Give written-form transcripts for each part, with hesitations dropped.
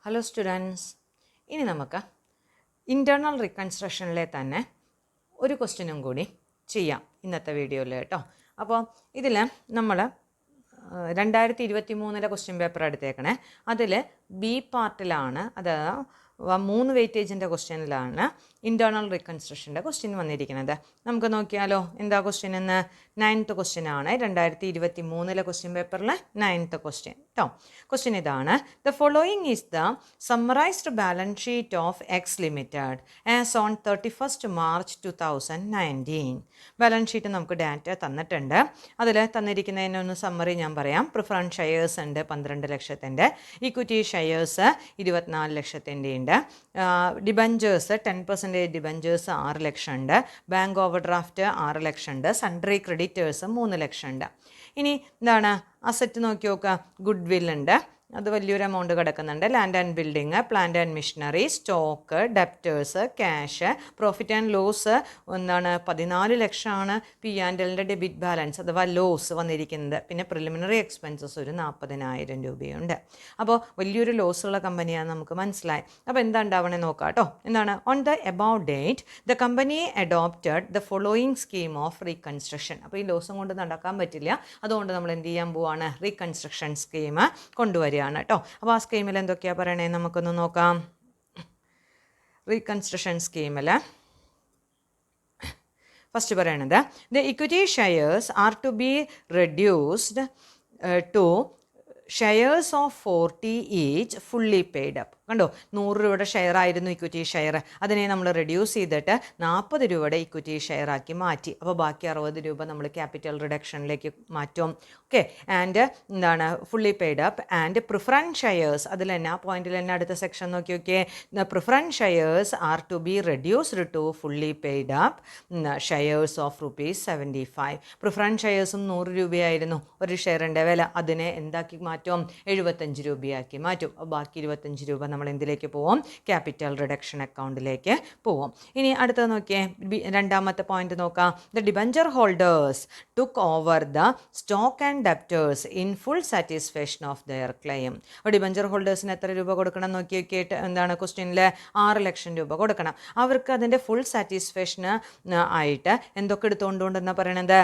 Hello students, ഇനി നമുക്ക് internal റീകൺസ്ട്രക്ഷനിലെ തന്നെ ഒരു ക്വസ്റ്റ്യനും കൂടി ചെയ്യാം ഇന്നത്തെ വീഡിയോയിൽ കേട്ടോ. അപ്പോൾ ഇതിൽ നമ്മൾ 2023 ക്വസ്റ്റ്യൻ പേപ്പർ എടുത്തേക്കണേ. അതിൽ ബി പാർട്ടിലാണ്, അത് 3 വെയിറ്റേജിൻ്റെ ക്വസ്റ്റ്യനിലാണ് ഇൻറ്റേർണൽ റീകൺസ്ട്രക്ഷൻ്റെ ക്വസ്റ്റ്യൻ വന്നിരിക്കുന്നത്. നമുക്ക് നോക്കിയാലോ എന്താ ക്വസ്റ്റ്യൻ എന്ന്. 9th ക്വസ്റ്റ്യൻ ആണ് 2023 ക്വസ്റ്റ്യൻ പേപ്പറിലെ 9th ക്വസ്റ്റ്യൻ കേട്ടോ. ക്വസ്റ്റ്യൻ ഇതാണ്: the following is the summarised balance sheet of X limited as on 31st March 2019. Balance sheet നമുക്ക് ഡാറ്റ തന്നിട്ടുണ്ട്. അതിൽ തന്നിരിക്കുന്നതിനൊന്ന് സമ്മറി ഞാൻ പറയാം. പ്രിഫറൻസ് ഷെയർസ് ഉണ്ട് 12 ലക്ഷത്തിൻ്റെ, ഇക്വിറ്റി ഷെയർസ് 24 ലക്ഷത്തിൻ്റെ ഉണ്ട്, ഡിബഞ്ചേഴ്സ് 10% ഡിബഞ്ചേഴ്സ് 6 ലക്ഷം ഉണ്ട്, ബാങ്ക് ഓവർ ഡ്രാഫ്റ്റ് 6 ലക്ഷം ഉണ്ട്, സൺട്രി ക്രെഡിറ്റേഴ്സ് 3 ലക്ഷം ഉണ്ട്. ഇനി എന്താണ് അസറ്റ് നോക്കി നോക്കുക. ഗുഡ് വിൽ ഉണ്ട്, അത് വലിയൊരു എമൗണ്ട് കിടക്കുന്നുണ്ട്. Land and building, plant and machinery, stock, debtors, cash, profit and loss 14 ലക്ഷമാണ് പി ആൻഡ് എല്ലിൻ്റെ ഡെബിറ്റ് ബാലൻസ് അഥവാ ലോസ് വന്നിരിക്കുന്നത്. പിന്നെ പ്രിലിമിനറി എക്സ്പെൻസസ് ഒരു 40,000 രൂപയുണ്ട്. അപ്പോൾ വലിയൊരു ലോസുള്ള കമ്പനിയാണ് നമുക്ക് മനസ്സിലായി. അപ്പോൾ എന്താ ഉണ്ടാവണേ നോക്കാം കേട്ടോ. എന്താണ്? On the about date the company adopted the following scheme of reconstruction. അപ്പോൾ ഈ ലോസും കൊണ്ട് നടക്കാൻ പറ്റില്ല, അതുകൊണ്ട് നമ്മൾ എന്ത് ചെയ്യാൻ പോവാണ്? റീകൺസ്ട്രക്ഷൻ സ്കീം കൊണ്ടുവരിക കേട്ടോ. അപ്പോൾ ആ സ്കീമിൽ എന്തൊക്കെയാണ് പറയണേ നമുക്കൊന്ന് നോക്കാം. റീകൺസ്ട്രക്ഷൻ സ്കീമിൽ ഫസ്റ്റ് പറയണത് the equity shares are to be reduced to shares of 40 each fully paid up. കണ്ടോ, 100 രൂപയുടെ ഷെയർ ആയിരുന്നു ഇക്വിറ്റി ഷെയർ, അതിനെ നമ്മൾ റെഡ്യൂസ് ചെയ്തിട്ട് 40 രൂപയുടെ ഇക്വിറ്റി ഷെയർ ആക്കി മാറ്റി. അപ്പോൾ ബാക്കി 60 രൂപ നമ്മൾ ക്യാപിറ്റൽ റിഡക്ഷനിലേക്ക് മാറ്റും. ഓക്കെ, ആൻഡ് എന്താണ് fully paid up and preference shares. അതിൽ തന്നെ ആ പോയിന്റിൽ തന്നെ അടുത്ത സെക്ഷൻ നോക്കി നോക്കിയേ. Preference shares are to be reduced to fully paid up shares of ₹75. Preference ഷെയർസും 100 രൂപയായിരുന്നു ഒരു ഷെയറിൻ്റെ വില, അതിനെ എന്താക്കി മാറ്റും? 75 രൂപയാക്കി മാറ്റും. ബാക്കി 25 രൂപ നമ്മൾ എന്തിലേക്ക് പോവും? ക്യാപിറ്റൽ റിഡക്ഷൻ അക്കൗണ്ടിലേക്ക് പോവും. ഇനി അടുത്തത് നോക്കിയേ, രണ്ടാമത്തെ പോയിന്റ് നോക്കാം. The debenture holders took over the stock and debtors in full satisfaction of their claim. Debenture ഹോൾഡേഴ്സിന് എത്ര രൂപ കൊടുക്കണം നോക്കി നോക്കിയിട്ട് എന്താണ് ക്വസ്റ്റ്യനിൽ? 6 ലക്ഷം രൂപ കൊടുക്കണം. അവർക്ക് അതിൻ്റെ ഫുൾ സാറ്റിസ്ഫാക്ഷന് ആയിട്ട് എന്തൊക്കെ എടുത്തുകൊണ്ടുകൊണ്ടെന്നാണ് പറയണത്?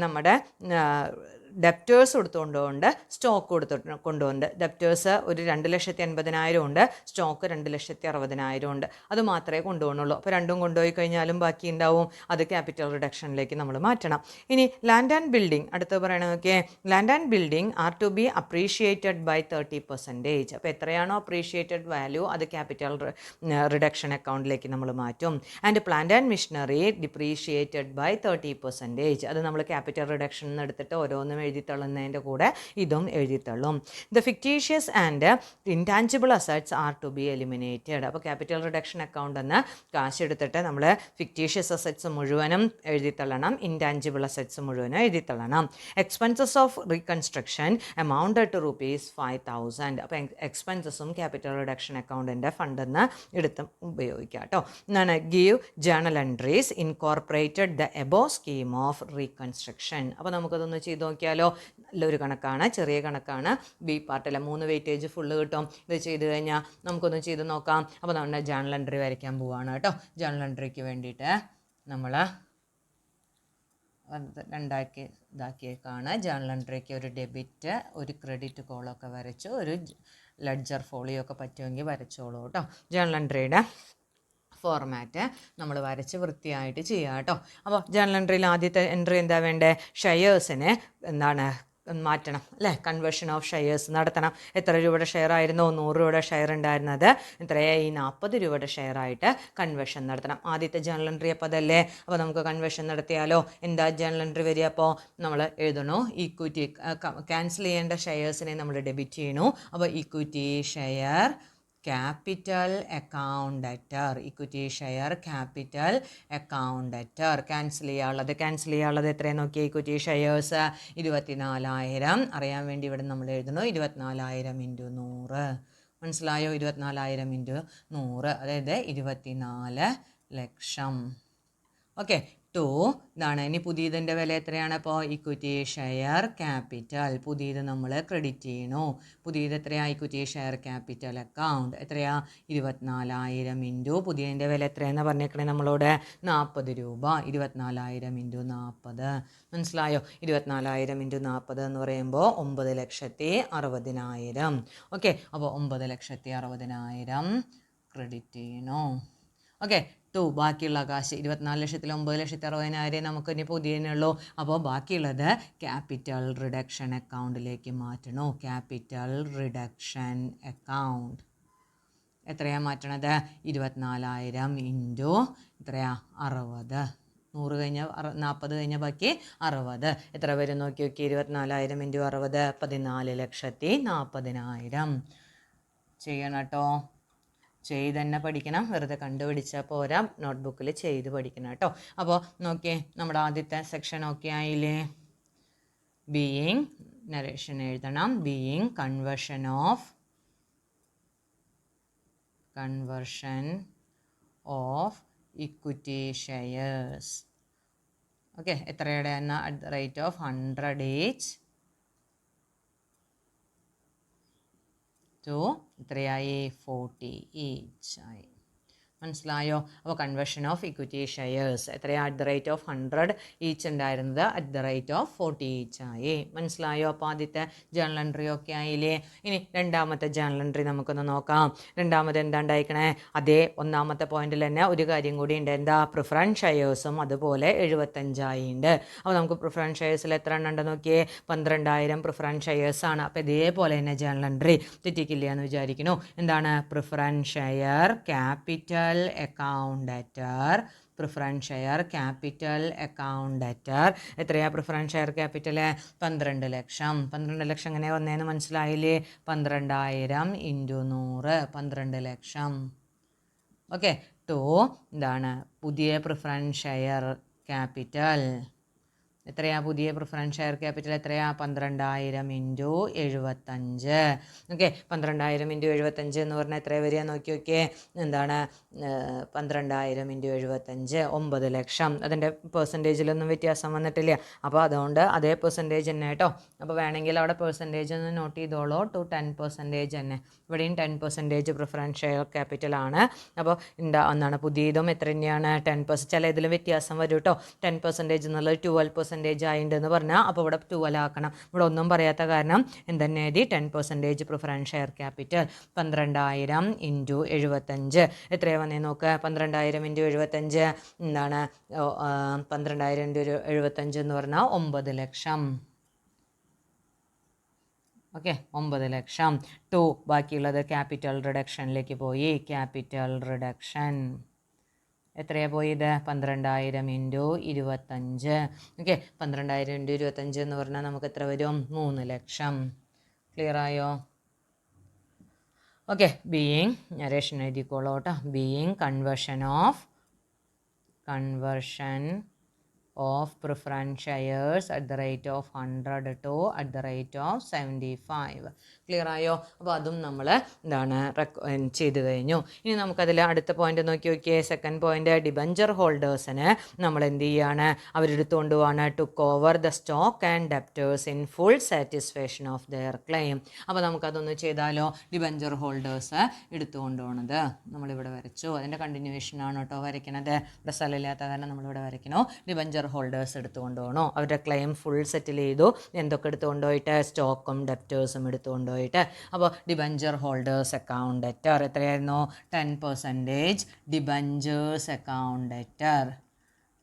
നമ്മുടെ ഡെപ്റ്റേഴ്സ് കൊടുത്തുകൊണ്ടുകൊണ്ട് സ്റ്റോക്ക് കൊണ്ടുകൊണ്ട്. ഡെപ്റ്റേഴ്സ് ഒരു 2,80,000 ഉണ്ട്, സ്റ്റോക്ക് 2,60,000 ഉണ്ട്. അത് മാത്രമേ കൊണ്ടുപോകണുള്ളൂ. അപ്പോൾ രണ്ടും കൊണ്ടുപോയി കഴിഞ്ഞാലും ബാക്കി ഉണ്ടാവും, അത് ക്യാപിറ്റൽ റിഡക്ഷനിലേക്ക് നമ്മൾ മാറ്റണം. ഇനി ലാൻഡ് ആൻഡ് ബിൽഡിംഗ് അടുത്ത് പറയണത് നോക്കിയേ. Land and building are to be appreciated by 30%. അപ്പോൾ എത്രയാണോ അപ്രീഷിയേറ്റഡ് വാല്യൂ അത് ക്യാപിറ്റൽ റിഡക്ഷൻ അക്കൗണ്ടിലേക്ക് നമ്മൾ മാറ്റും. And plant and machinery depreciated by 30%. അത് നമ്മൾ ക്യാപിറ്റൽ റിഡക്ഷൻ നിന്ന് എടുത്തിട്ട് ഓരോന്നും എഴുതി തള്ളുന്നതിൻ്റെ കൂടെ ഇതും എഴുതി തള്ളും. The fictitious and intangible assets are to be eliminated. അപ്പോൾ ക്യാപിറ്റൽ റിഡക്ഷൻ അക്കൗണ്ട് എന്ന് കാശ് എടുത്തിട്ട് നമ്മൾ ഫിക്റ്റീഷ്യസ് അസറ്റ്സ് മുഴുവനും എഴുതി തള്ളണം, ഇൻടാഞ്ചിബിൾ അസറ്റ്സ് മുഴുവനും എഴുതി തള്ളണം. Expenses of reconstruction amounted to ₹5,000. അപ്പോൾ എക്സ്പെൻസസും ക്യാപിറ്റൽ റിഡക്ഷൻ അക്കൗണ്ടിൻ്റെ ഫണ്ടെന്ന് എടുത്തും ഉപയോഗിക്കാം കേട്ടോ. എന്നാണ് give journal entries incorporated the above scheme of reconstruction. അപ്പോൾ നമുക്കതൊന്ന് ചെയ്ത് നോക്കിയാലോ. നല്ലൊരു കണക്കാണ്, ചെറിയ കണക്കാണ്. ബി പാർട്ടിലെ 3 വെയിറ്റേജ് ഫുള്ള് കിട്ടും. ഇത് ചെയ്ത് കഴിഞ്ഞാൽ നമുക്കൊന്ന് ചെയ്ത് നോക്കാം. അപ്പോൾ നമ്മൾ ജേണൽ എൻട്രി വരയ്ക്കാൻ പോവുകയാണ് കേട്ടോ. ജേണൽ എൻട്രിക്ക് വേണ്ടിയിട്ട് നമ്മൾ ഇതാക്കിയേക്കാണ്. ജേണൽ എൻട്രിക്ക് ഒരു ഡെബിറ്റ്, ഒരു ക്രെഡിറ്റ് കോളൊക്കെ വരച്ചു, ഒരു ലെഡ്ജർ ഫോളിയോ ഒക്കെ പറ്റുമെങ്കിൽ വരച്ചോളൂ കേട്ടോ. ജേണൽ എൻട്രിയുടെ ഫോർമാറ്റ് നമ്മൾ വരച്ച് വൃത്തിയായിട്ട് ചെയ്യുക കേട്ടോ. അപ്പോൾ ജേണൽ എൻട്രിയിൽ ആദ്യത്തെ എൻട്രി എന്താ വേണ്ടേ? ഷെയർസിനെ എന്താണ് മാറ്റണം അല്ലേ? കൺവേർഷൻ ഓഫ് ഷെയർസ് നടത്തണം. എത്ര രൂപയുടെ ഷെയർ ആയിരുന്നു? 100 രൂപയുടെ ഷെയർ ഉണ്ടായിരുന്നത് എത്രയായി? 40 രൂപയുടെ ഷെയർ ആയിട്ട് കൺവേർഷൻ നടത്തണം. ആദ്യത്തെ ജേണൽ എൻട്രി അപ്പോൾ അതല്ലേ. അപ്പോൾ നമുക്ക് കൺവേർഷൻ നടത്തിയാലോ. എന്താ ജേണൽ എൻട്രി വരിക? അപ്പോൾ നമ്മൾ എഴുതണു ഇക്വിറ്റി, ക്യാൻസൽ ചെയ്യേണ്ട ഷെയർസിനെ നമ്മൾ ഡെബിറ്റ് ചെയ്യണു. അപ്പോൾ equity share capital account debtor, equity share capital account debtor. Cancel ചെയ്യാനുള്ളത് എത്രയാണ് നോക്കിയാൽ? Equity shares 24,000. അറിയാൻ വേണ്ടി ഇവിടെ നമ്മൾ എഴുതുന്നു 24,000 × 100. മനസ്സിലായോ? 24,000 × 100, അതായത് 24 ലക്ഷം. ഓക്കെ, ടു ഇതാണ്. ഇനി പുതിയതിൻ്റെ വില എത്രയാണ്? അപ്പോൾ ഇക്വിറ്റി ഷെയർ ക്യാപിറ്റൽ പുതിയത് നമ്മൾ ക്രെഡിറ്റ് ചെയ്യണു. പുതിയത് എത്രയാ? ഇക്വിറ്റി ഷെയർ ക്യാപിറ്റൽ അക്കൗണ്ട് എത്രയാ? 24,000 ഇൻറ്റു പുതിയതിൻ്റെ വില എത്രയാണെന്ന് പറഞ്ഞേക്കണേ നമ്മളോട്? 40 രൂപ. 24,000 ഇൻറ്റു 40 മനസ്സിലായോ? 24,000 ഇൻറ്റു 40 എന്ന് പറയുമ്പോൾ 9,60,000. ഓക്കെ, അപ്പോൾ 9,60,000 ക്രെഡിറ്റ് ചെയ്യണോ? ഓക്കെ. ടു ബാക്കിയുള്ള കാശ് 24,00,000 9,60,000 നമുക്ക് ഇനി പുതിയതിനുള്ളൂ. അപ്പോൾ ബാക്കിയുള്ളത് ക്യാപിറ്റൽ റിഡക്ഷൻ അക്കൗണ്ടിലേക്ക് മാറ്റണോ? ക്യാപിറ്റൽ റിഡക്ഷൻ അക്കൗണ്ട് എത്രയാണ് മാറ്റണത്? 24,000 ഇൻറ്റു എത്രയാ? 60. 100 കഴിഞ്ഞ 40 കഴിഞ്ഞ ബാക്കി 60 എത്ര വരും നോക്കി നോക്കി? 24,000 ഇൻറ്റു 60 14,40,000 ചെയ്യണം കേട്ടോ. ചെയ്ത് തന്നെ പഠിക്കണം, വെറുതെ കണ്ടുപിടിച്ചാൽ പോരാ, നോട്ട്ബുക്കിൽ ചെയ്ത് പഠിക്കണം കേട്ടോ. അപ്പോൾ നോക്കിയേ, നമ്മുടെ ആദ്യത്തെ സെക്ഷൻ ഓക്കെ ആയില്ലേ? ബീയിങ് നരേഷൻ എഴുതണം. Being conversion of equity shares. Okay, എത്രയുടെ എന്ന? At the rate of 100 each to എത്രയായി? 40 each ആയി. മനസ്സിലായോ? അപ്പോൾ കൺവേർഷൻ ഓഫ് ഇക്വിറ്റി ഷെയർസ് എത്രയാണ്? At the rate of 100 each ഉണ്ടായിരുന്നത് at the rate of 40 each ആയി. മനസ്സിലായോ? അപ്പോൾ ആദ്യത്തെ ജേണൽ എൻട്രി ഒക്കെ ആയില്ലേ? ഇനി രണ്ടാമത്തെ ജേണൽ എൻട്രി നമുക്കൊന്ന് നോക്കാം. രണ്ടാമത് എന്താ ഉണ്ടായിക്കണേ? അതേ ഒന്നാമത്തെ പോയിന്റിൽ തന്നെ ഒരു കാര്യം കൂടി ഉണ്ട്. എന്താ? പ്രിഫറൻസ് ഷെയർസും അതുപോലെ 75 ഉണ്ട്. അപ്പോൾ നമുക്ക് പ്രിഫറൻസ് ഷെയർസിൽ എത്ര എണ്ണം ഉണ്ടെന്ന് നോക്കിയേ? 12,000 പ്രിഫറൻസ് ഷെയർസാണ്. അപ്പോൾ ഇതേപോലെ തന്നെ ജേണൽ എൻട്രി തെറ്റിക്കില്ല എന്ന് വിചാരിക്കുന്നു. എന്താണ്? Preference share capital account debtor. Preference share capital account debtor എത്രയാ? പ്രിഫറൻസ് ഷെയർ ക്യാപിറ്റൽ 12 ലക്ഷം. 12 ലക്ഷം എങ്ങനെ വന്നതെന്ന് മനസ്സിലായില്ലേ? 12,000 ഇൻറ്റു 100 12 ലക്ഷം. ഓക്കെ. ടു എന്താണ്? പുതിയ പ്രിഫറൻസ് ഷെയർ ക്യാപിറ്റൽ എത്രയാ? പുതിയ പ്രിഫറൻസ് ഷെയർ ക്യാപിറ്റൽ എത്രയാ? 12,000 ഇൻറ്റു 75. ഓക്കെ, 12,000 ഇൻറ്റു 75 എന്ന് പറഞ്ഞാൽ എത്ര വരിക നോക്കി നോക്കിയേ? എന്താണ്? 12,000 ഇൻറ്റു 75 9 ലക്ഷം. അതിൻ്റെ പെർസെൻറ്റേജിലൊന്നും വ്യത്യാസം വന്നിട്ടില്ല. അപ്പോൾ അതുകൊണ്ട് അതേ പെർസെൻറ്റേജ് തന്നെ കേട്ടോ. അപ്പോൾ വേണമെങ്കിൽ അവിടെ പെർസെൻറ്റേജ് ഒന്ന് നോട്ട് ചെയ്തോളൂ. ടു 10% തന്നെ. ഇവിടെയും 10% പ്രിഫറൻസ് ഷെയർ ക്യാപിറ്റലാണ്. അപ്പോൾ ഒന്നാണ് പുതിയതും എത്ര തന്നെയാണ്? 10%. ചില ഇതിൽ വ്യത്യാസം വരും കേട്ടോ. 10% എന്നുള്ളത് 12% ആയിട്ടുണ്ടെന്ന് പറഞ്ഞാൽ അപ്പോൾ ഇവിടെ 12 ആക്കണം. ഇവിടെ ഒന്നും പറയാത്ത കാരണം എന്തെന്നെ എഴുതി? 10% പ്രിഫറൻസ് ഷെയർ ക്യാപിറ്റൽ. 12,000 ഇൻറ്റു 75 എത്രയാണ് വന്നേ നോക്കുക? 12,000 ഇൻറ്റു 75 എന്താണ്? 12,000 ഇൻറ്റു 75 എന്ന് പറഞ്ഞാൽ 9 ലക്ഷം. ഓക്കെ, 9 ലക്ഷം. ടു ബാക്കിയുള്ളത് ക്യാപിറ്റൽ റിഡക്ഷനിലേക്ക് പോയി. ക്യാപിറ്റൽ റിഡക്ഷൻ എത്രയാണ് പോയത്? 12,000 ഇൻറ്റു 25. ഓക്കെ, 12,000 ഇൻറ്റു 25 എന്ന് പറഞ്ഞാൽ നമുക്ക് എത്ര വരും? 3 ലക്ഷം. ക്ലിയർ ആയോ? ഓക്കെ, ബീയിങ് നരേഷൻ എഴുതിക്കോളൂ കേട്ടോ. Being conversion of preference shares at the rate of 100 to at the rate of 75. Clear ആയോ? അപ്പോൾ അതും നമ്മൾ എന്താണ് ചെയ്ത് കഴിഞ്ഞു. ഇനി നമുക്കതിൽ അടുത്ത പോയിന്റ് നോക്കി നോക്കിയേ. സെക്കൻഡ് പോയിന്റ്, ഡിബഞ്ചർ ഹോൾഡേഴ്സിന് നമ്മൾ എന്ത് ചെയ്യാണ്? അവരെടുത്തുകൊണ്ട് പോവാണ്. Took over the stock and debtors in full satisfaction of their claim. അപ്പോൾ നമുക്കതൊന്ന് ചെയ്താലോ? ഡിബഞ്ചർ ഹോൾഡേഴ്സ് എടുത്തുകൊണ്ട് പോകണത് നമ്മളിവിടെ വരച്ചു. അതിൻ്റെ കണ്ടിന്യൂവേഷനാണ് കേട്ടോ വരയ്ക്കണത്. ഇവിടെ സ്ഥലമില്ലാത്ത കാരണം നമ്മളിവിടെ വരയ്ക്കണോ. ഡിബഞ്ചർ ഹോൾഡേഴ്സ് എടുത്തുകൊണ്ട് പോകണോ? അവരുടെ ക്ലെയിം ഫുൾ സെറ്റിൽ ചെയ്തു. എന്തൊക്കെ എടുത്തുകൊണ്ട് പോയിട്ട്? സ്റ്റോക്കും ഡെപ്റ്റേഴ്സും എടുത്തുകൊണ്ട് പോയിട്ട്. അപ്പോൾ ഡിബഞ്ചർ ഹോൾഡേഴ്സ് അക്കൗണ്ട് ഡെറ്റർ എത്രയായിരുന്നു? 10% debentures account debtor.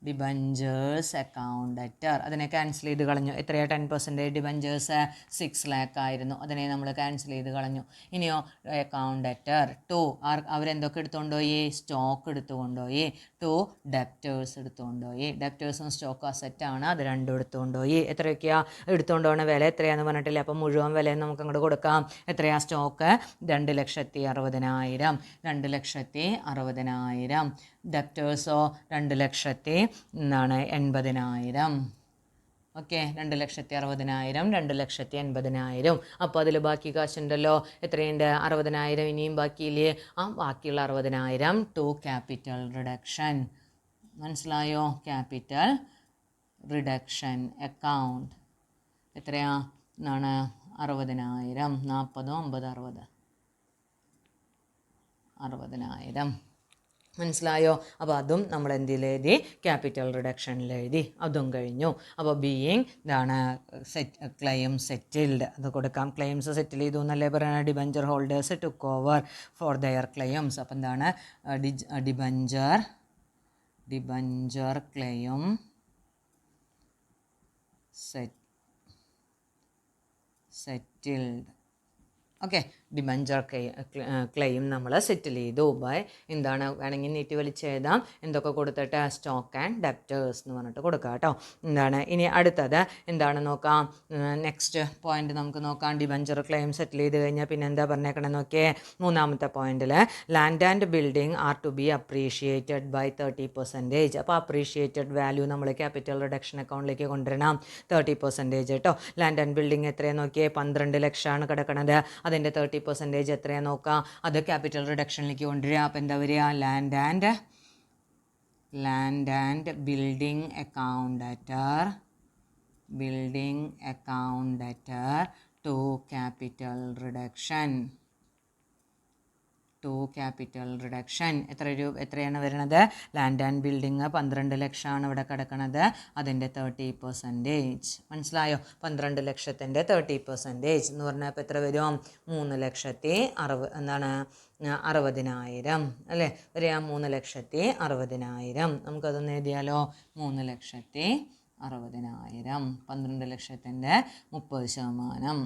Debentures account debtor അതിനെ ക്യാൻസൽ ചെയ്ത് കളഞ്ഞു. എത്രയാണ്? 10% ഡിബഞ്ചേഴ്സ് 6 lakh ആയിരുന്നു. അതിനെ നമ്മൾ ക്യാൻസൽ ചെയ്ത് കളഞ്ഞു. ഇനിയോ അക്കൗണ്ട് ഡെറ്റർ ടു അവരെന്തൊക്കെ എടുത്തുകൊണ്ടുപോയി? സ്റ്റോക്ക് എടുത്തുകൊണ്ടുപോയി. ടു ഡെപ്റ്റേഴ്സ് എടുത്തുകൊണ്ടുപോയി. ഡെപ്റ്റേഴ്സും സ്റ്റോക്ക് അസെറ്റാണ്, അത് രണ്ടും എടുത്തുകൊണ്ടുപോയി. എത്രയൊക്കെയാണ് എടുത്തുകൊണ്ട് പോകുന്ന വില? എത്രയാണെന്ന് പറഞ്ഞിട്ടില്ല. അപ്പം മുഴുവൻ വിലയും നമുക്ക് അങ്ങോട്ട് കൊടുക്കാം. എത്രയാണ് സ്റ്റോക്ക്? 2,60,60,000. 2,60,60,000. ഡെപ്റ്റേഴ്സോ 2,80,000. ഓക്കെ, 2,60,60,000, 2,80,000. അപ്പോൾ അതിൽ ബാക്കി കാശുണ്ടല്ലോ. എത്രയുണ്ട്? 60,000 ഇനിയും ബാക്കിയില്ലേ? ആ ബാക്കിയുള്ള 60,000 ടു ക്യാപിറ്റൽ റിഡക്ഷൻ. മനസ്സിലായോ? ക്യാപിറ്റൽ റിഡക്ഷൻ അക്കൗണ്ട് എത്രയാ എന്നാണ് 60,000. 40, 9, 60. 60,000. മനസ്സിലായോ? അപ്പോൾ അതും നമ്മൾ എന്തിലെഴുതി? ക്യാപിറ്റൽ റിഡക്ഷനിൽ എഴുതി. അതും കഴിഞ്ഞു. അപ്പോൾ ബീയിങ് ഇതാണ് ക്ലെയിം സെറ്റിൽഡ് അത് കൊടുക്കാം. ക്ലെയിംസ് സെറ്റിൽ ചെയ്തു എന്നല്ലേ പറയുന്നത്? Debenture holders took over for their claims. അപ്പം എന്താണ് debenture claim settled. Okay, debenture claim നമ്മൾ സെറ്റിൽ ചെയ്തു ബൈ എന്താണ് വേണമെങ്കിൽ നീട്ടി വലിച്ചെഴുതാം. എന്തൊക്കെ കൊടുത്തിട്ട് സ്റ്റോക്ക് ആൻഡ് ഡെപ്റ്റേഴ്സ് എന്ന് പറഞ്ഞിട്ട് കൊടുക്കാം കേട്ടോ. എന്താണ് ഇനി അടുത്തത് എന്താണ് നോക്കാം. നെക്സ്റ്റ് പോയിന്റ് നമുക്ക് നോക്കാം. ഡിബഞ്ചർ ക്ലെയിം സെറ്റിൽ ചെയ്ത് കഴിഞ്ഞാൽ പിന്നെ എന്താ പറഞ്ഞേക്കണം നോക്കിയേ. മൂന്നാമത്തെ പോയിന്റിൽ land and building are to be appreciated by 30%. അപ്പോൾ അപ്രീഷിയേറ്റഡ് വാല്യൂ നമ്മൾ ക്യാപിറ്റൽ റിഡക്ഷൻ അക്കൗണ്ടിലേക്ക് കൊണ്ടുവരണം. 30% കേട്ടോ. ലാൻഡ് ആൻഡ് ബിൽഡിംഗ് എത്രയാണ് നോക്കിയേ? 12 ലക്ഷമാണ് കിടക്കണത്. അതിൻ്റെ 30% എത്രയാണ് നോക്കാം. അത് ക്യാപിറ്റൽ റിഡക്ഷനിലേക്ക് കൊണ്ടുവരിക. അപ്പോൾ എന്താ വരിക? Land and building account to capital reduction എത്രയാണ് വരുന്നത്? ലാൻഡ് ആൻഡ് ബിൽഡിങ് 12 ലക്ഷമാണ് ഇവിടെ കിടക്കുന്നത്. അതിൻ്റെ 30%. മനസ്സിലായോ? 12 ലക്ഷത്തിൻ്റെ 30% എന്ന് പറഞ്ഞാൽ ഇപ്പോൾ എത്ര വരും? 3,60,000 അല്ലേ? വരിക 3,60,000. നമുക്കതൊന്ന് എഴുതിയാലോ? 3,60,000. 12 ലക്ഷത്തിൻ്റെ 30%.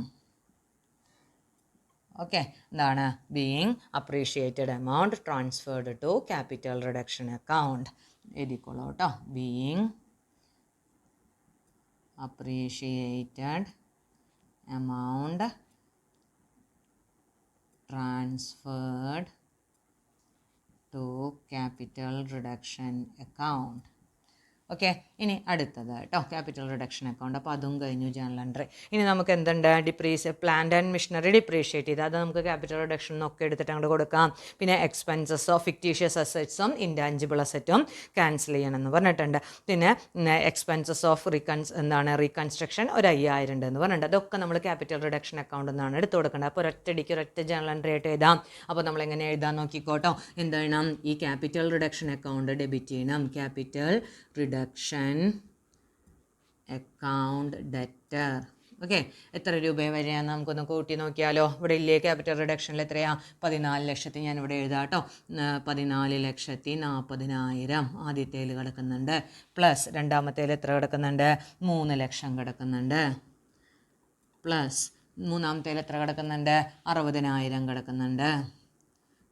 ഓക്കെ, എന്താണ്? Being appreciated amount transferred to capital reduction account. എഴുതിക്കോളൂ കേട്ടോ. Being appreciated amount transferred to capital reduction account. Okay, ഇനി അടുത്തത് കേട്ടോ ക്യാപിറ്റൽ റിഡക്ഷൻ അക്കൗണ്ട്. അപ്പോൾ അതും കഴിഞ്ഞു ജേണൽ എൻട്രി. ഇനി നമുക്ക് എന്തുണ്ട്? പ്ലാന്റ് ആൻഡ് മെഷീനറി ഡിപ്രീഷിയേറ്റ് ചെയ്ത് അത് നമുക്ക് ക്യാപിറ്റൽ റിഡക്ഷൻ ഒക്കെ എടുത്തിട്ട് അങ്ങോട്ട് കൊടുക്കാം. പിന്നെ എക്സ്പെൻസസ് ഓഫ് ഫിക്റ്റീഷ്യസ് അസറ്റ്സും ഇൻടാഞ്ചിബിൾ അസറ്റും ക്യാൻസൽ ചെയ്യണമെന്ന് പറഞ്ഞിട്ടുണ്ട്. പിന്നെ എക്സ്പെൻസസ് ഓഫ് റീകൺസ്ട്രക്ഷൻ 5,000 ഉണ്ട് എന്ന് പറഞ്ഞിട്ടുണ്ട്. അതൊക്കെ നമ്മൾ ക്യാപിറ്റൽ റിഡക്ഷൻ അക്കൗണ്ടിൽ നിന്നാണ് എടുത്ത് കൊടുക്കേണ്ടത്. അപ്പോൾ ഒരൊറ്റ ജേണൽ എൻട്രി ആയിട്ട് എഴുതാം. അപ്പോൾ നമ്മൾ എങ്ങനെ എഴുതാൻ നോക്കിക്കോട്ടോ. എന്താണ്? ഈ ക്യാപിറ്റൽ റിഡക്ഷൻ അക്കൗണ്ട് ഡെബിറ്റ് ചെയ്യണം. Capital reduction account debtor. Okay, എത്ര രൂപ വരെയാണ് നമുക്കൊന്ന് കൂട്ടി നോക്കിയാലോ. ഇവിടെ ഇല്ലേ ക്യാപിറ്റൽ റിഡക്ഷനിൽ എത്രയാ? 14 ലക്ഷത്തി ഞാൻ ഇവിടെ എഴുതാം കേട്ടോ. 14,40,000 ആദ്യത്തേൽ കിടക്കുന്നുണ്ട്. പ്ലസ് രണ്ടാമത്തേൽ എത്ര കിടക്കുന്നുണ്ട്? 3 ലക്ഷം കിടക്കുന്നുണ്ട്. പ്ലസ് മൂന്നാമത്തേൽ എത്ര കിടക്കുന്നുണ്ട്? 60,000 കിടക്കുന്നുണ്ട്.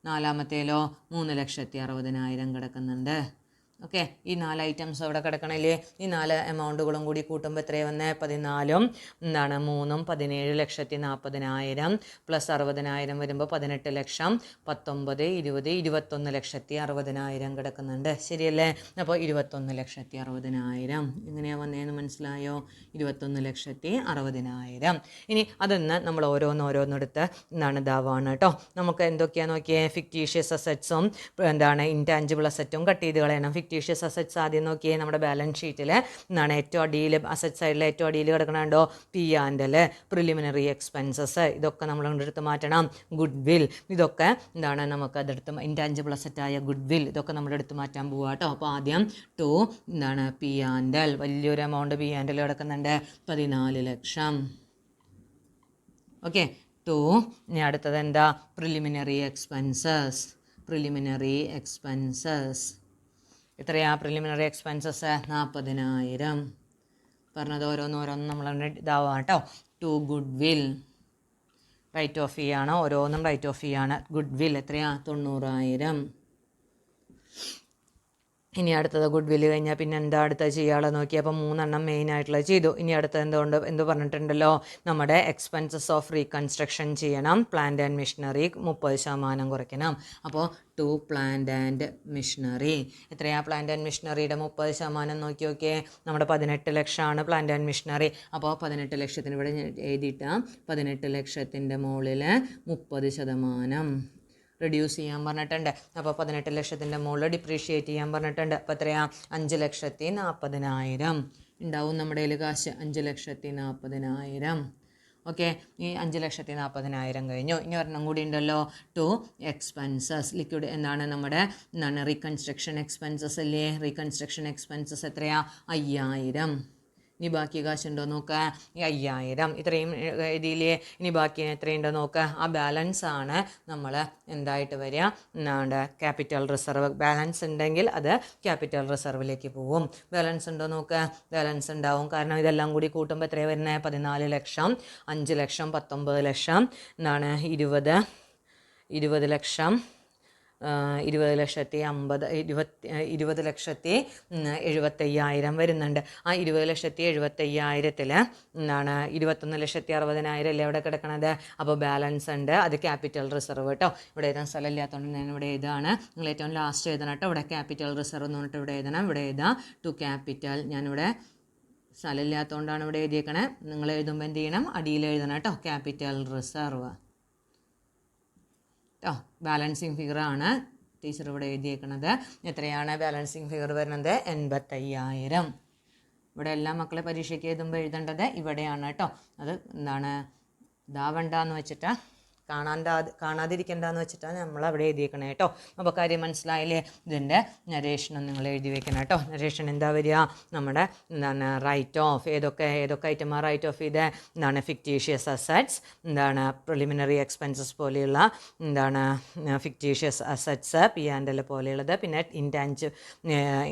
നാലാമത്തേലോ 3,60,000 കിടക്കുന്നുണ്ട്. ഓക്കെ, ഈ 4 ഐറ്റംസ് അവിടെ കിടക്കണില്ലേ? ഈ 4 എമൗണ്ടുകളും കൂടി കൂട്ടുമ്പോൾ എത്രയാണ് വന്നത്? 14 3 17,40,000 പ്ലസ് 60,000 വരുമ്പോൾ 18 ലക്ഷം. 19, 20, 21,60,000 കിടക്കുന്നുണ്ട്. ശരിയല്ലേ? അപ്പോൾ 21,60,000 എങ്ങനെയാണ് വന്നതെന്ന് മനസ്സിലായോ? 21,60,000. ഇനി അതിന്ന് നമ്മൾ ഓരോന്നെടുത്ത് ഇതാവാണ് കേട്ടോ. നമുക്ക് എന്തൊക്കെയാണ് നോക്കിയേ? ഫിക്റ്റീഷ്യസ് അസറ്റ്സും ഇൻടാഞ്ചിബിൾ അസറ്റും കട്ട് ചെയ്ത് കളയണം. ഫിക്റ്റീഷ്യസ് അസറ്റ്സ് ആദ്യം നോക്കിയേ. നമ്മുടെ ബാലൻസ് ഷീറ്റിൽ ഏറ്റവും അടിയിൽ അസറ്റ് സൈഡിൽ ഏറ്റവും അടിയിൽ കിടക്കണുണ്ടോ? P&L, പ്രിലിമിനറി എക്സ്പെൻസസ്, ഇതൊക്കെ നമ്മൾ എടുത്ത് മാറ്റണം. ഗുഡ് വിൽ, ഇതൊക്കെ നമുക്ക് അതെടുത്ത് ഇൻടാഞ്ചിബിൾ അസറ്റായ ഗുഡ് വിൽ ഇതൊക്കെ നമ്മൾ എടുത്ത് മാറ്റാൻ പോവുക കേട്ടോ. അപ്പോൾ ആദ്യം P&L വലിയൊരു എമൗണ്ട് P&L കിടക്കുന്നുണ്ട്. 14 ലക്ഷം. ഓക്കെ, ഇനി അടുത്തത് എന്താ? പ്രിലിമിനറി എക്സ്പെൻസസ് എത്രയാ? Preliminary expenses 40,000. പറഞ്ഞത് ഓരോന്നും നമ്മൾ ഇതാവാം കേട്ടോ. ഗുഡ് വിൽ റൈറ്റ് ഓഫ് ഫീ ആണ്. ഓരോന്നും റൈറ്റ് ഓഫ് ഫീ ആണ്. ഗുഡ് വിൽ എത്രയാ? 90,000. ഇനി അടുത്തത് ഗുഡ് വില്ല് കഴിഞ്ഞാൽ പിന്നെ എന്താ അടുത്തത് ചെയ്യാനുള്ളത് നോക്കി. അപ്പോൾ 3 മെയിനായിട്ടുള്ളത് ചെയ്തു. ഇനി അടുത്തത് എന്ത് പറഞ്ഞിട്ടുണ്ടല്ലോ? നമ്മുടെ എക്സ്പെൻസസ് ഓഫ് റീകൺസ്ട്രക്ഷൻ ചെയ്യണം. പ്ലാന്റ് ആൻഡ് മെഷീനറി 30% കുറയ്ക്കണം. അപ്പോൾ പ്ലാന്റ് ആൻഡ് മെഷീനറി എത്രയാ? പ്ലാന്റ് ആൻഡ് മെഷീനറിയുടെ 30% നോക്കി നോക്കിയേ. നമ്മുടെ 18 ലക്ഷമാണ് പ്ലാന്റ് ആൻഡ് മെഷീനറി. അപ്പോൾ 18 ലക്ഷത്തിന് ഇവിടെ എഴുതിയിട്ട് 18 ലക്ഷത്തിൻ്റെ മുകളിൽ 30%. റെഡ്യൂസ് ചെയ്യാൻ പറഞ്ഞിട്ടുണ്ട്. അപ്പോൾ 18 ലക്ഷത്തിൻ്റെ മുകളിൽ ഡിപ്രീഷിയേറ്റ് ചെയ്യാൻ പറഞ്ഞിട്ടുണ്ട്. അപ്പോൾ എത്രയാണ്? 5,40,000 ഉണ്ടാവും നമ്മുടെ കയ്യിൽ കാശ്. 5,40,000. ഓക്കെ, ഈ 5,40,000 കഴിഞ്ഞു. ഇനി ഒരെണ്ണം കൂടി ഉണ്ടല്ലോ, ടു എക്സ്പെൻസസ്. ലിക്വിഡ് എന്താണ് റീകൺസ്ട്രക്ഷൻ എക്സ്പെൻസസ് അല്ലേ? റീകൺസ്ട്രക്ഷൻ എക്സ്പെൻസസ് എത്രയാണ്? 5,000. ഇനി ബാക്കി കാശുണ്ടോ നോക്കുക. ഈ 5,000 ഇത്രയും ഇതിലേ. ഇനി ബാക്കി എത്രയുണ്ടോ നോക്കുക. ആ ബാലൻസ് ആണ് നമ്മൾ എന്തായിട്ട് വരിക? Capital reserve. ബാലൻസ് ഉണ്ടെങ്കിൽ അത് ക്യാപിറ്റൽ റിസർവിലേക്ക് പോവും. ബാലൻസ് ഉണ്ടോ നോക്കുക. ബാലൻസ് ഉണ്ടാവും. കാരണം ഇതെല്ലാം കൂടി കൂട്ടുമ്പോൾ എത്രയാണ് വരുന്നത്? 14 ലക്ഷം, 5 ലക്ഷം, 19 ലക്ഷം, 20 ലക്ഷം, 20,70,000 വരുന്നുണ്ട്. ആ 20,70,000 21,60,000 അല്ലേ അവിടെ കിടക്കണത്. അപ്പോൾ ബാലൻസ് ഉണ്ട്, അത് ക്യാപിറ്റൽ റിസർവ് കേട്ടോ. ഇവിടെ എഴുതാൻ സ്ഥലം ഇല്ലാത്തതുകൊണ്ട് ഞാൻ ഇവിടെ എഴുതാണ്. നിങ്ങൾ ഏറ്റവും ലാസ്റ്റ് എഴുതണം കേട്ടോ. ഇവിടെ ക്യാപിറ്റൽ റിസർവ് എന്ന് പറഞ്ഞിട്ട് ഇവിടെ എഴുതണം. ഇവിടെ എഴുതാം ടു ക്യാപിറ്റൽ. ഞാനിവിടെ സ്ഥലമില്ലാത്തതുകൊണ്ടാണ് ഇവിടെ എഴുതിയേക്കണേ. നിങ്ങൾ എഴുതുമ്പോൾ എന്ത് ചെയ്യണം? അടിയിൽ എഴുതണം കേട്ടോ, ക്യാപിറ്റൽ റിസർവ് കേട്ടോ. ബാലൻസിങ് ഫിഗറാണ് ടീച്ചർ ഇവിടെ എഴുതിയേക്കണത്. എത്രയാണ് ബാലൻസിങ് ഫിഗർ വരുന്നത്? 85,000. ഇവിടെ എല്ലാ മക്കളെ പരീക്ഷയ്ക്ക് എഴുതുമ്പോൾ എഴുതേണ്ടത് ഇവിടെയാണ് കേട്ടോ. അത് ഇതാവണ്ടെന്ന് വെച്ചിട്ട് കാണാതിരിക്കേണ്ടെന്ന് വെച്ചിട്ടാണ് നമ്മൾ അവിടെ എഴുതിയേക്കണേ കേട്ടോ. അപ്പോൾ കാര്യം മനസ്സിലായില്ലേ? ഇതിൻ്റെ നരേഷനും നിങ്ങൾ എഴുതി വെക്കണം കേട്ടോ. നരേഷൻ എന്താ വരിക? നമ്മുടെ റൈറ്റ് ഓഫ് ഏതൊക്കെ ഐറ്റമാണ് റൈറ്റ് ഓഫ് ഇത്? ഫിക്റ്റീഷ്യസ് അസറ്റ്സ്, പ്രിലിമിനറി എക്സ്പെൻസസ് പോലെയുള്ള ഫിക്റ്റീഷ്യസ് അസറ്റ്സ്, P&L പോലെയുള്ളത്. പിന്നെ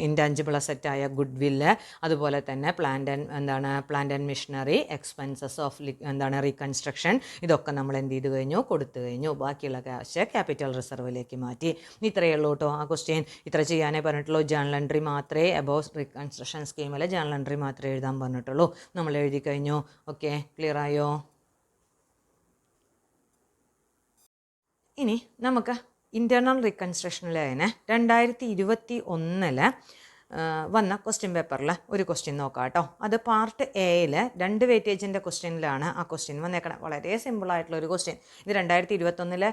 ഇൻടാഞ്ചിബിൾ അസറ്റായ ഗുഡ് വില്ല്, അതുപോലെ തന്നെ plant and machinery expenses of reconstruction. ഇതൊക്കെ നമ്മൾ എന്ത് ചെയ്ത് കഴിഞ്ഞു? കൊടുത്തു കഴിഞ്ഞു. ബാക്കിയുള്ള ക്യാഷ് ക്യാപിറ്റൽ റിസർവിലേക്ക് മാറ്റി. ഇത്രയേ ഉള്ളൂ കേട്ടോ. ആ ക്വസ്റ്റ്യൻ ഇത്ര ചെയ്യാനേ പറഞ്ഞിട്ടുള്ളൂ. ജേണൽ എൻട്രി മാത്രമേ അബോവ് റീകൺസ്ട്രക്ഷൻ സ്കീമിൽ ജേണൽ എൻട്രി മാത്രമേ എഴുതാൻ പറഞ്ഞിട്ടുള്ളൂ. നമ്മൾ എഴുതി കഴിഞ്ഞു. ഓക്കെ, ക്ലിയർ ആയോ? ഇനി നമുക്ക് ഇൻറ്റേർണൽ റീകൺസ്ട്രക്ഷനിൽ തന്നെ 2021 വന്ന ക്വസ്റ്റ്യൻ പേപ്പറിൽ ഒരു ക്വസ്റ്റ്യൻ നോക്കാം കേട്ടോ. അത് പാർട്ട് എയിൽ 2 വെയിറ്റേജിൻ്റെ ക്വസ്റ്റ്യനിലാണ് ആ ക്വസ്റ്റ്യൻ വന്നേക്കണം. വളരെ സിമ്പിളായിട്ടുള്ളൊരു ക്വസ്റ്റ്യൻ. ഇത് 2021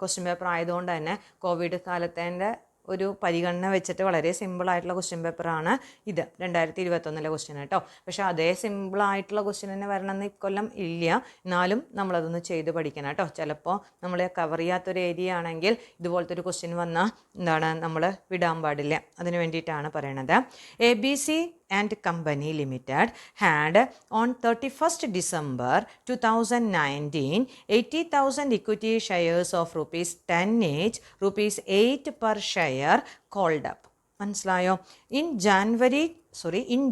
ക്വസ്റ്റ്യൻ പേപ്പർ ആയതുകൊണ്ട് തന്നെ കോവിഡ് കാലത്തിൻ്റെ ഒരു പരിഗണന വെച്ചിട്ട് വളരെ സിമ്പിളായിട്ടുള്ള ക്വസ്റ്റ്യൻ പേപ്പറാണ് ഇത്. 2021 ക്വസ്റ്റ്യൻ കേട്ടോ. പക്ഷേ അതേ സിമ്പിളായിട്ടുള്ള ക്വസ്റ്റ്യൻ തന്നെ വരണമെന്ന് ഇക്കൊല്ലം ഇല്ല. എന്നാലും നമ്മളതൊന്ന് ചെയ്ത് പഠിക്കണം കേട്ടോ. ചിലപ്പോൾ നമ്മൾ കവർ ചെയ്യാത്തൊരു ഏരിയ ആണെങ്കിൽ ഇതുപോലത്തെ ഒരു ക്വസ്റ്റ്യൻ വന്നാൽ നമ്മൾ വിടാൻ പാടില്ല. അതിന് വേണ്ടിയിട്ടാണ് പറയണത്. ABC and Company Limited had on 31st December 2019 80,000 equity shares of ₹10 each, ₹8 per share called up. മനസ്സിലായോ? In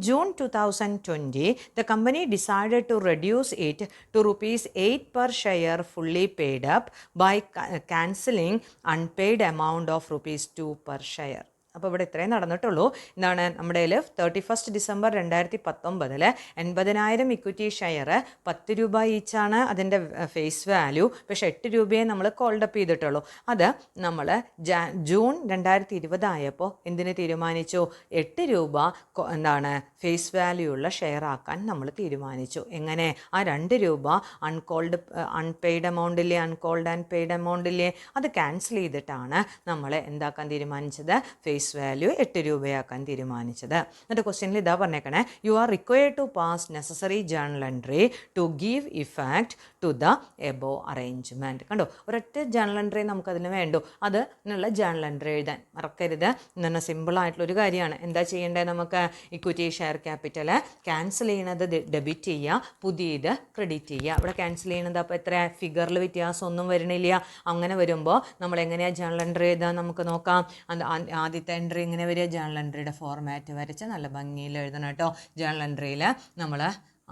June 2020, the company decided to reduce it to ₹8 per share fully paid up by cancelling unpaid amount of ₹2 per share. അപ്പോൾ ഇവിടെ ഇത്രയും നടന്നിട്ടുള്ളൂ. നമ്മുടെ 31st December 2019 80,000 equity share 10 രൂപ ഈച്ചാണ് അതിൻ്റെ face value. പക്ഷേ 8 രൂപയെ നമ്മൾ കോൾഡപ്പ് ചെയ്തിട്ടുള്ളൂ. അത് നമ്മൾ ജൂൺ 2020 ആയപ്പോൾ എന്തിന് തീരുമാനിച്ചു? 8 രൂപ ഫേസ് വാല്യൂ ഉള്ള ഷെയർ ആക്കാൻ നമ്മൾ തീരുമാനിച്ചു. എങ്ങനെ? ആ 2 രൂപ അൺപെയ്ഡ് എമൗണ്ടില്ലേ, അൺകോൾഡ് ആൻഡ് പെയ്ഡ് എമൗണ്ടില്ലേ, അത് ക്യാൻസൽ ചെയ്തിട്ടാണ് നമ്മൾ എന്താക്കാൻ തീരുമാനിച്ചത്? ഫേസ് വാല്യൂ 8 രൂപയാക്കാൻ തീരുമാനിച്ചത്. എന്നിട്ട് ക്വസ്റ്റ്യനിൽ ഇതാ പറഞ്ഞേക്കണേ, you are required to pass necessary journal entry to give effect to the above arrangement. കണ്ടോ, ഒരൊറ്റ ജേണൽ എൻട്രി നമുക്കതിന് വേണ്ടു. അതിനുള്ള ജേണൽ എൻട്രി എഴുതാൻ മറക്കരുത്. ഇന്ന് സിമ്പിളായിട്ടുള്ളൊരു കാര്യമാണ്. എന്താ ചെയ്യേണ്ടത്? നമുക്ക് ഇക്വിറ്റി ഷെയർ ക്യാപിറ്റൽ ക്യാൻസൽ ചെയ്യണത് ഡെബിറ്റ് ചെയ്യുക, പുതിയത് ക്രെഡിറ്റ് ചെയ്യുക. ഇവിടെ ക്യാൻസൽ ചെയ്യണത് അപ്പോൾ എത്ര? ഫിഗറിൽ വ്യത്യാസമൊന്നും വരണില്ല. അങ്ങനെ വരുമ്പോൾ നമ്മൾ എങ്ങനെയാണ് ജേണൽ എൻട്രി എഴുതാൻ നമുക്ക് നോക്കാം. ആദ്യത്തെ എൻട്രി ഇങ്ങനെ വരിക. ജേണൽ എൻട്രിയുടെ ഫോർമാറ്റ് വരച്ച് നല്ല ഭംഗിയിൽ എഴുതണം കേട്ടോ. ജേണൽ എൻട്രിയിൽ നമ്മൾ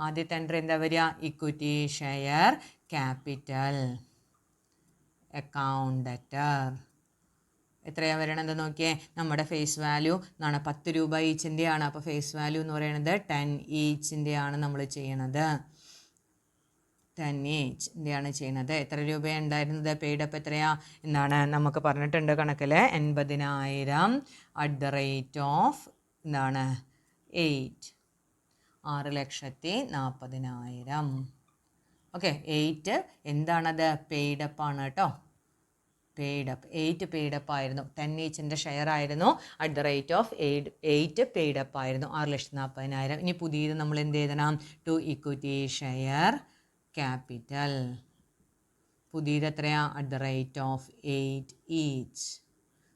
ആദ്യത്തെ എൻട്രി എന്താ വരിക? Equity share capital account debtor. എത്രയാണ് വരണത് നോക്കിയേ? നമ്മുടെ ഫേസ് വാല്യൂ 10 രൂപ ഈച്ചിൻ്റെയാണ്. അപ്പോൾ ഫേസ് വാല്യൂ എന്ന് പറയുന്നത് 10 ഈച്ചിൻ്റെയാണ് നമ്മൾ ചെയ്യണത്. 10 ഈച്ചിൻ്റെയാണ് ചെയ്യുന്നത്. എത്ര രൂപയാണ് ഉണ്ടായിരുന്നത്? പെയ്ഡപ്പ് എത്രയാ നമുക്ക് പറഞ്ഞിട്ടുണ്ട് കണക്കിൽ 80,000 at the rate of 8, 6,40,000. Okay, 8 എന്താണത്? പെയ്ഡപ്പ് ആണ് കേട്ടോ. പെയ്ഡ് അപ്പ് 8 പെയ്ഡ് അപ്പ് ആയിരുന്നു. 10 ഈച്ചിൻ്റെ ഷെയർ ആയിരുന്നു. At the rate of 8 paid up ആയിരുന്നു. 6,40,000. ഇനി പുതിയത് നമ്മൾ എന്ത് എഴുതണം? To equity share capital. പുതിയത് എത്രയാ? At the rate of 8 each.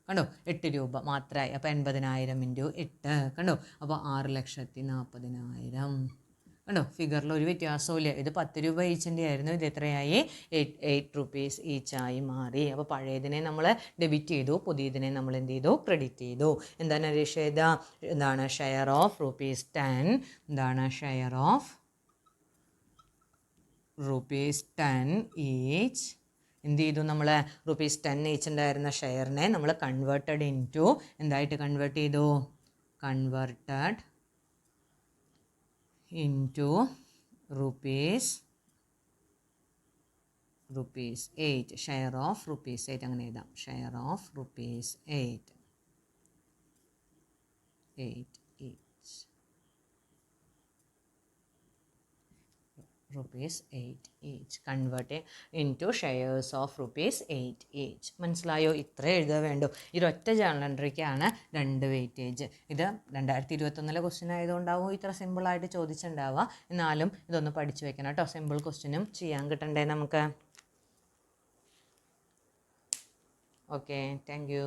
കണ്ടോ 8 രൂപ മാത്രമായി. അപ്പോൾ 80,000 ഇൻറ്റു 8 കണ്ടോ. അപ്പോൾ 6,40,000. കണ്ടോ ഫിഗറിൽ ഒരു വ്യത്യാസവും ഇല്ല. ഇത് 10 രൂപ ഈച്ചിൻ്റെ ആയിരുന്നു. ഇത് എത്രയായി? 8 rupees ഈച്ചായി മാറി. അപ്പോൾ പഴയതിനെ നമ്മൾ ഡെബിറ്റ് ചെയ്തു, പുതിയതിനെ നമ്മൾ എന്ത് ചെയ്തു? ക്രെഡിറ്റ് ചെയ്തു. എന്താണ് നരേഷ് എഴുതുക? എന്താണ് ഷെയർ ഓഫ് ₹10? എന്താണ് ഷെയർ ഓഫ് ₹10 ഈച്ച്. എന്ത് ചെയ്തു നമ്മൾ? ₹10 ഈച്ച് ഉണ്ടായിരുന്ന ഷെയറിനെ നമ്മൾ കൺവേർട്ടഡ് ഇൻ ടു എന്തായിട്ട് കൺവേർട്ട് ചെയ്തു? Converted into rupees 8. Share of ₹8 അങ്ങനെ എഴുതാം. Share of ₹8 each. ₹8 each convert into shares of ₹8 each. മനസ്സിലായോ? ഇത്ര എഴുതാൻ വേണ്ടു. ഈ ഒറ്റ ജേണൽ എൻട്രിക്കാണ് 2 വെയിറ്റേജ്. ഇത് 2021 ക്വസ്റ്റ്യൻ ആയതുകൊണ്ടാവും ഇത്ര സിമ്പിളായിട്ട് ചോദിച്ചിട്ടുണ്ടാവുക. എന്നാലും ഇതൊന്ന് പഠിച്ചു വെക്കണം കേട്ടോ. സിമ്പിൾ ക്വസ്റ്റ്യനും ചെയ്യാൻ കിട്ടണ്ടേ നമുക്ക്. Okay, thank you.